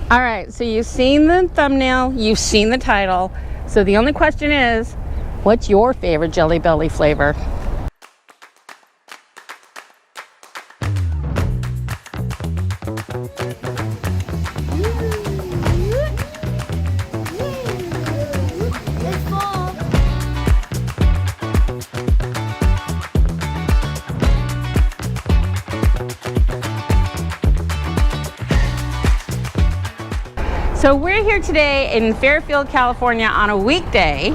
All right, so you've seen the thumbnail, you've seen the title. So the only question is, what's your favorite Jelly Belly flavor? So we're here today in Fairfield, California on a weekday,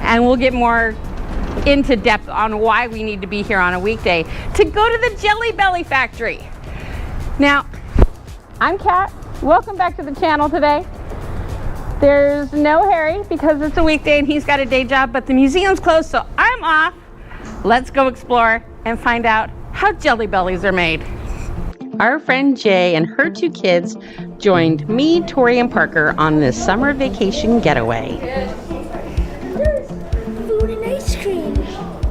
and we'll get more into depth on why we need to be here on a weekday to go to the Jelly Belly factory. Now, I'm Kat. Welcome back to the channel today. There's no Harry because it's a weekday and he's got a day job, but the museum's closed, so I'm off. Let's go explore and find out how Jelly Bellies are made. Our friend Jay and her 2 kids joined me, Tori, and Parker on this summer vacation getaway. There's food and ice cream.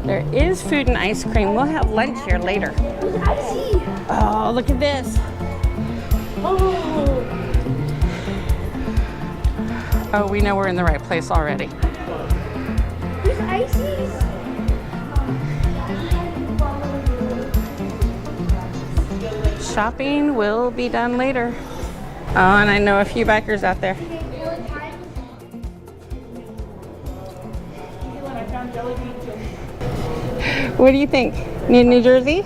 There is food and ice cream. We'll have lunch here later. There's icy. Oh, look at this. Oh, we know we're in the right place already. There's ices. Shopping will be done later. Oh, and I know a few bikers out there. What do you think? New Jersey?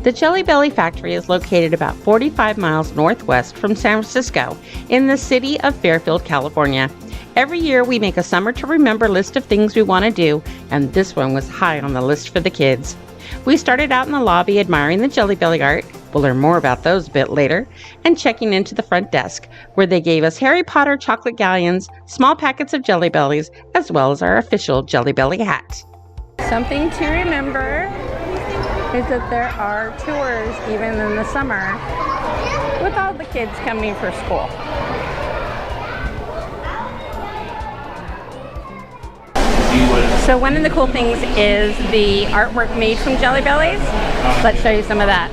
The Jelly Belly factory is located about 45 miles northwest from San Francisco in the city of Fairfield, California. Every year we make a summer to remember list of things we want to do, and this one was high on the list for the kids. We started out in the lobby admiring the Jelly Belly art, we'll learn more about those a bit later, and checking into the front desk, where they gave us Harry Potter chocolate galleons, small packets of Jelly Bellies, as well as our official Jelly Belly hat. Something to remember is that there are tours even in the summer with all the kids coming for school. So one of the cool things is the artwork made from Jelly Bellies. Let's show you some of that.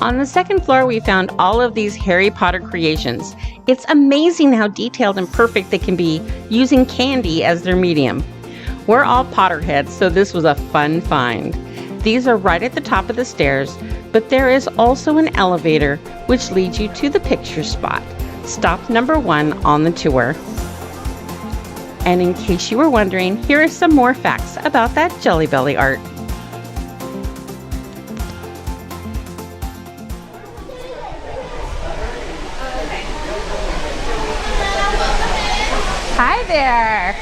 On the second floor, we found all of these Harry Potter creations. It's amazing how detailed and perfect they can be using candy as their medium. We're all Potterheads, so this was a fun find. These are right at the top of the stairs, but there is also an elevator which leads you to the picture spot, stop number 1 on the tour. And in case you were wondering, here are some more facts about that Jelly Belly art. Hi there!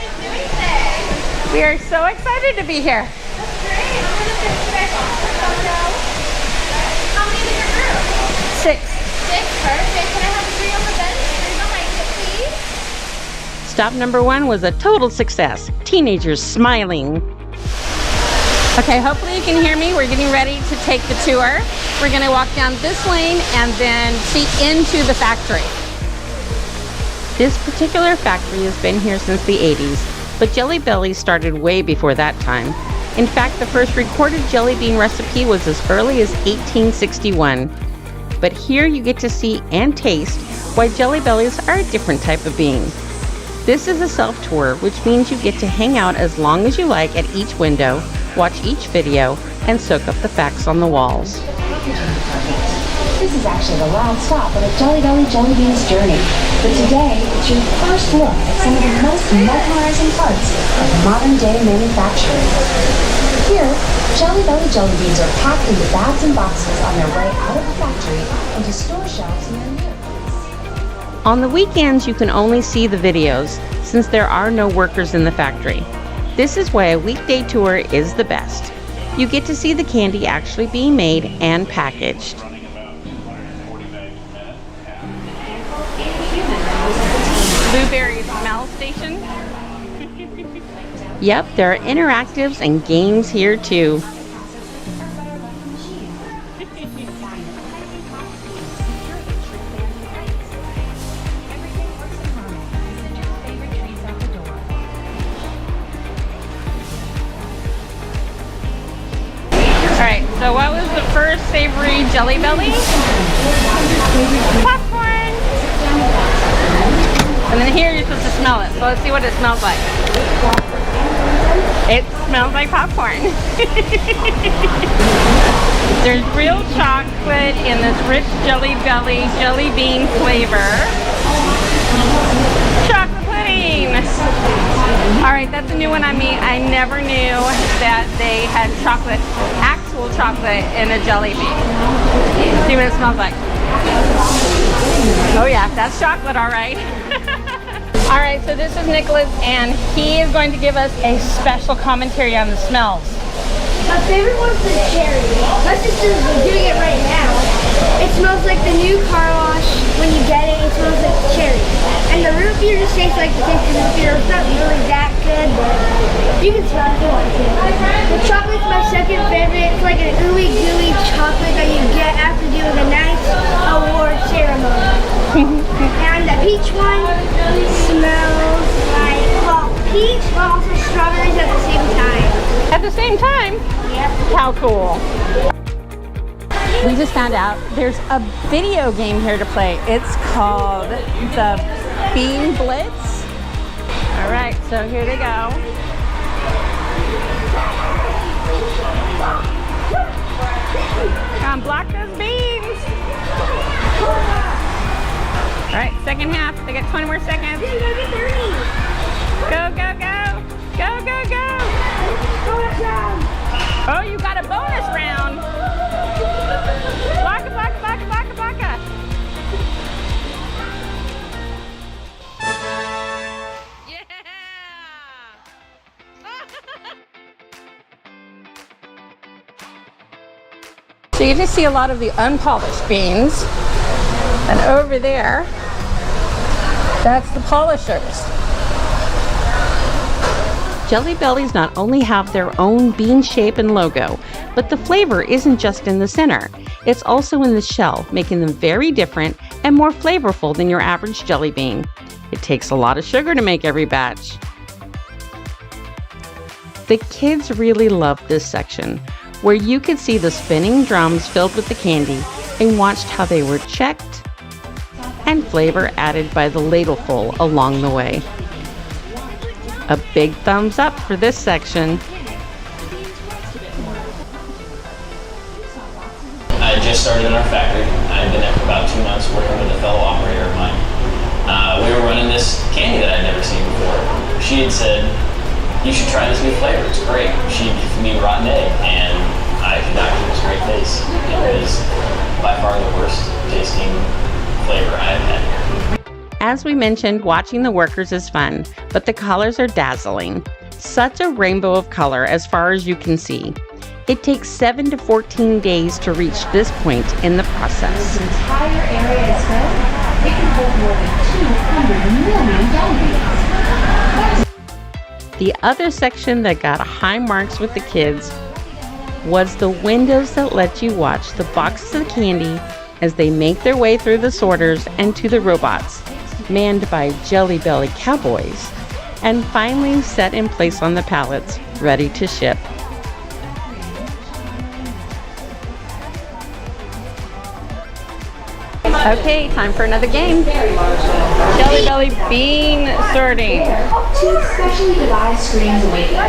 We are so excited to be here. How many in your group? 6. 6, perfect. Can I have 3 on the bench? 3 behind you, please. Stop number 1 was a total success. Teenagers smiling. Okay, hopefully you can hear me. We're getting ready to take the tour. We're going to walk down this lane and then see into the factory. This particular factory has been here since the 80s, but Jelly Belly started way before that time. In fact, the first recorded jelly bean recipe was as early as 1861. But here you get to see and taste why Jelly Bellies are a different type of bean. This is a self-tour, which means you get to hang out as long as you like at each window, watch each video, and soak up the facts on the walls. This is actually the last stop on a Jelly Belly jelly beans journey. But today, it's your first look at some of the most mesmerizing parts of modern day manufacturing. Here, Jelly Belly jelly beans are packed into bags and boxes on their way out of the factory into store shelves near you. On the weekends, you can only see the videos since there are no workers in the factory. This is why a weekday tour is the best. You get to see the candy actually being made and packaged. Blueberry smell station. Yep, there are interactives and games here too. All right, so what was the first savory Jelly Belly? Popcorn! And then here you're supposed to smell it. So let's see what it smells like. It smells like popcorn. There's real chocolate in this rich Jelly Belly jelly bean flavor. Chocolate pudding! Alright, that's a new one on me. I never knew that they had chocolate, actual chocolate in a jelly bean. Let's see what it smells like. Oh yeah, that's chocolate, alright. Alright, so this is Nicholas, and he is going to give us a special commentary on the smells. My favorite one's the cherry. My sister's doing it right now. It smells like the new car wash. When you get it, it smells like cherry. And the root beer just tastes like the taste of root beer. It's not really that good, but you can smell it if you want to. The chocolate's my second favorite. It's like an ooey gooey chocolate that you get after doing a nice award ceremony. And the peach one smells like, well, peach, but also strawberries at the same time. At the same time? Yep. How cool. We just found out there's a video game here to play. It's called the Bean Blitz. All right, so here they go. Come on, block those beans. All right, second half. They got 20 more seconds. Go, go, go. Go, go, go. Oh, you got a bonus round. Blocka, blocka, blocka, blocka, blocka. Yeah. So you just see a lot of the unpolished beans. And over there, that's the polishers. Jelly Bellies not only have their own bean shape and logo, but the flavor isn't just in the center. It's also in the shell, making them very different and more flavorful than your average jelly bean. It takes a lot of sugar to make every batch. The kids really loved this section, where you could see the spinning drums filled with the candy and watched how they were checked and flavor added by the ladleful along the way. A big thumbs up for this section. I just started in our factory. I've been there for about 2 months working with a fellow operator of mine. We were running this candy that I'd never seen before. She had said, you should try this new flavor, it's great. She gave me rotten egg, and I could not keep a straight face. It was by far the worst tasting flavor I've had here. As we mentioned, watching the workers is fun, but the colors are dazzling. Such a rainbow of color as far as you can see. It takes 7 to 14 days to reach this point in the process. This entire area is filled. It can hold more than 200 million jelly beans. The other section that got high marks with the kids was the windows that let you watch the boxes of candy as they make their way through the sorters and to the robots, manned by Jelly Belly cowboys, and finally set in place on the pallets, ready to ship. Okay, time for another game. Jelly Belly bean sorting. Two specially devised screens await you.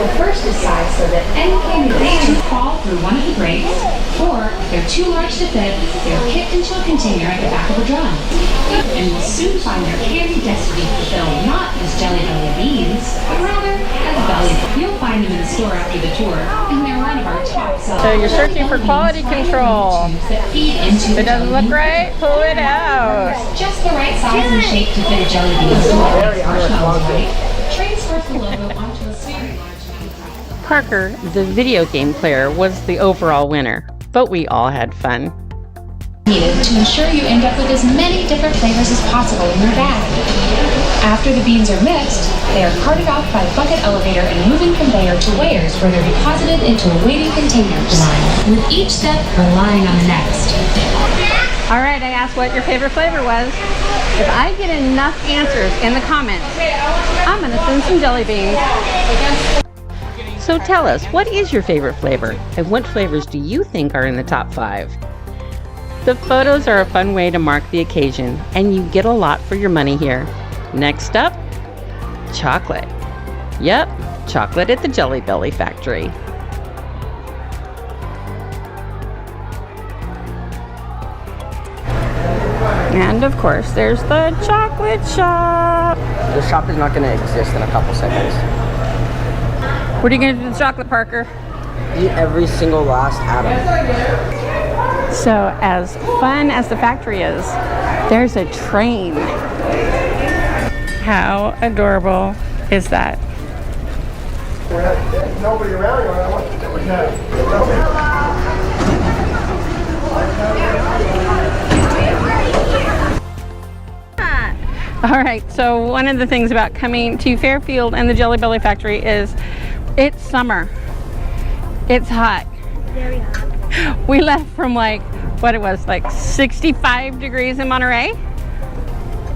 The first decides so that any candidates can fall through one of the breaks, or if they're too large to fit, they're kicked into a container at the back of a drum. And will soon find their candy destiny fulfilled not as Jelly Belly beans, but rather as belly. You'll find them in the store after the tour, and they're one of our top sellers. So you're searching for quality control. If it doesn't look right, pull it out. Just the right size and shape to fit a jelly bean. Transfer the logo onto a very large manufacturer. Parker, the video game player, was the overall winner, but we all had fun. Needed to ensure you end up with as many different flavors as possible in your bag. After the beans are mixed, they are carted off by bucket elevator and moving conveyor to weighers where they're deposited into waiting containers, with each step relying on the next. All right, I asked what your favorite flavor was. If I get enough answers in the comments, I'm gonna send some jelly beans. So tell us, what is your favorite flavor, and what flavors do you think are in the top 5? The photos are a fun way to mark the occasion, and you get a lot for your money here. Next up, chocolate. Yep, chocolate at the Jelly Belly factory. And of course, there's the chocolate shop. The shop is not going to exist in a couple seconds. What are you going to do to the chocolate, Parker? Eat every single last atom. So, as fun as the factory is, there's a train. How adorable is that? Nobody around. All right, so one of the things about coming to Fairfield and the Jelly Belly factory is it's summer. It's hot. Very hot. We left from like 65 degrees in Monterey.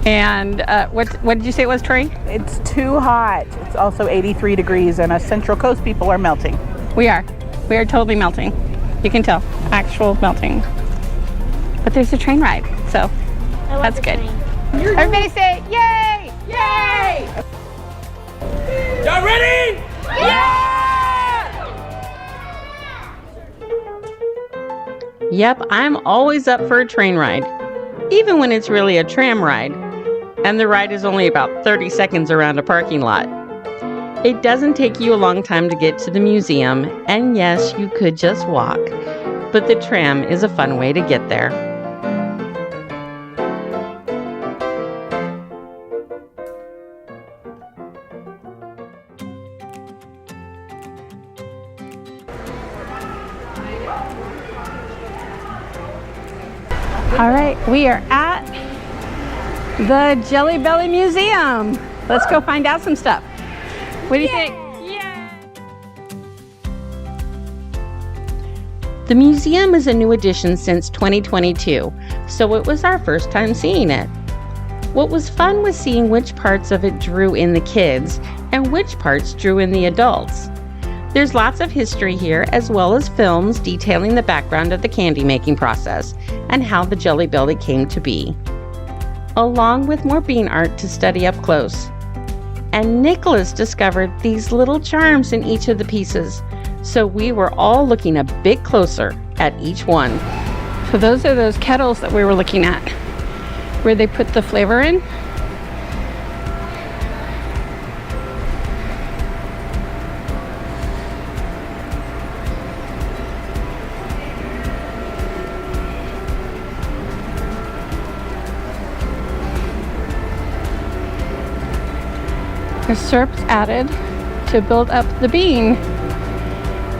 And what did you say it was, Trey? It's too hot. It's also 83 degrees and us Central Coast people are melting. We are totally melting. You can tell, actual melting. But there's a train ride, so that's good. Everybody say, yay! Yay! Y'all ready? Yep, I'm always up for a train ride, even when it's really a tram ride, and the ride is only about 30 seconds around a parking lot. It doesn't take you a long time to get to the museum, and yes, you could just walk, but the tram is a fun way to get there. All right, we are at the Jelly Belly Museum. Let's go find out some stuff. What do you think? Yeah! The museum is a new addition since 2022, so it was our first time seeing it. What was fun was seeing which parts of it drew in the kids and which parts drew in the adults. There's lots of history here, as well as films detailing the background of the candy making process and how the Jelly Belly came to be, along with more bean art to study up close. And Nicholas discovered these little charms in each of the pieces, so we were all looking a bit closer at each one. So those are those kettles that we were looking at, where they put the flavor in. The syrup's added to build up the bean,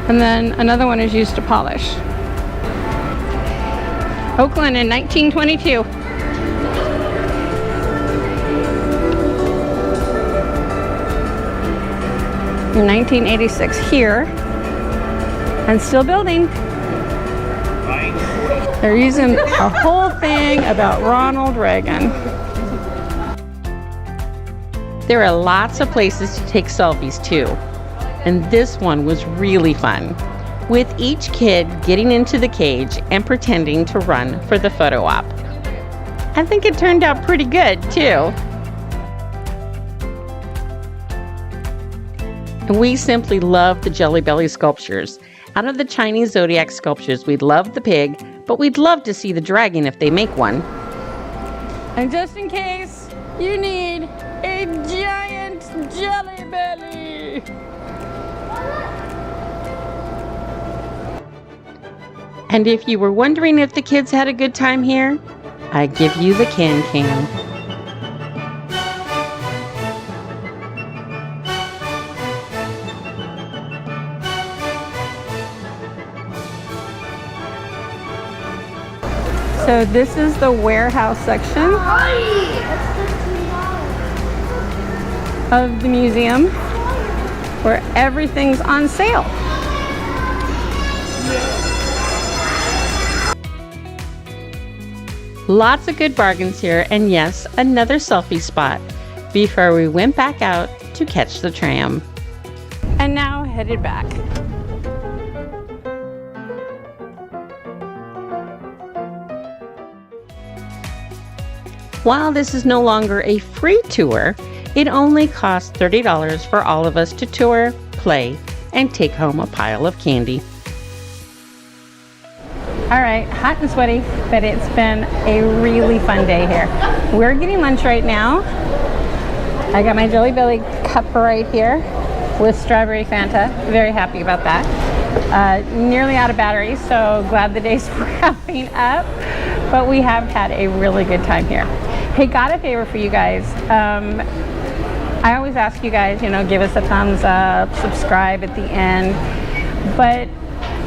and then another one is used to polish. Oakland in 1922. In 1986 here, and still building. They're using a whole thing about Ronald Reagan. There are lots of places to take selfies too, and this one was really fun, with each kid getting into the cage and pretending to run for the photo op. I think it turned out pretty good too. And we simply love the Jelly Belly sculptures. Out of the Chinese zodiac sculptures, we love the pig, but we'd love to see the dragon if they make one. And just in case you need a giant Jelly Belly. And if you were wondering if the kids had a good time here, I give you the can. So this is the warehouse section of the museum, where everything's on sale. Lots of good bargains here, and yes, another selfie spot before we went back out to catch the tram. And now headed back. While this is no longer a free tour, it only costs $30 for all of us to tour, play, and take home a pile of candy. All right, hot and sweaty, but it's been a really fun day here. We're getting lunch right now. I got my Jelly Belly cup right here with strawberry Fanta. Very happy about that. Nearly out of batteries, so glad the day's wrapping up. But we have had a really good time here. Hey, got a favor for you guys. I always ask you guys, give us a thumbs up, subscribe at the end. But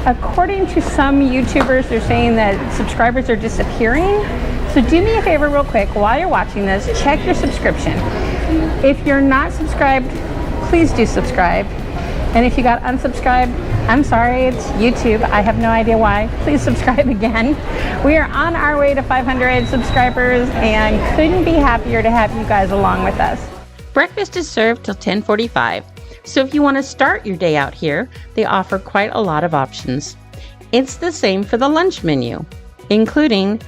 according to some YouTubers, they're saying that subscribers are disappearing. So do me a favor real quick, while you're watching this, check your subscription. If you're not subscribed, please do subscribe. And if you got unsubscribed, I'm sorry, it's YouTube. I have no idea why. Please subscribe again. We are on our way to 500 subscribers and couldn't be happier to have you guys along with us. Breakfast is served till 10:45. So if you want to start your day out here, they offer quite a lot of options. It's the same for the lunch menu, including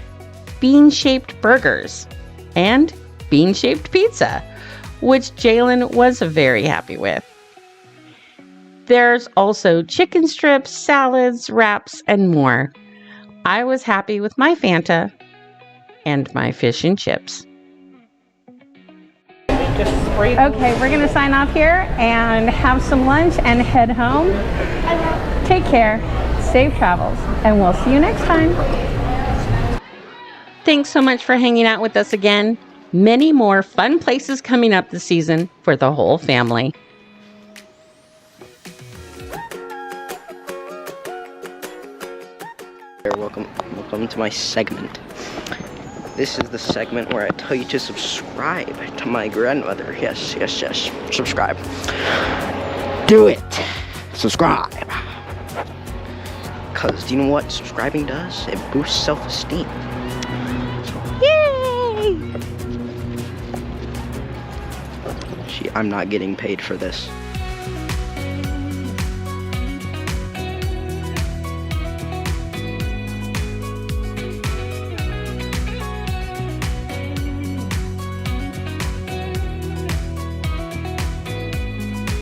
bean-shaped burgers and bean-shaped pizza, which Jalen was very happy with. There's also chicken strips, salads, wraps, and more. I was happy with my Fanta and my fish and chips. Okay, we're going to sign off here and have some lunch and head home. Take care, safe travels, and we'll see you next time. Thanks so much for hanging out with us again. Many more fun places coming up this season for the whole family. Welcome to my segment. This is the segment where I tell you to subscribe to my grandmother. Yes, subscribe. Do it. Subscribe. Because do you know what subscribing does? It boosts self-esteem. Yay! I'm not getting paid for this.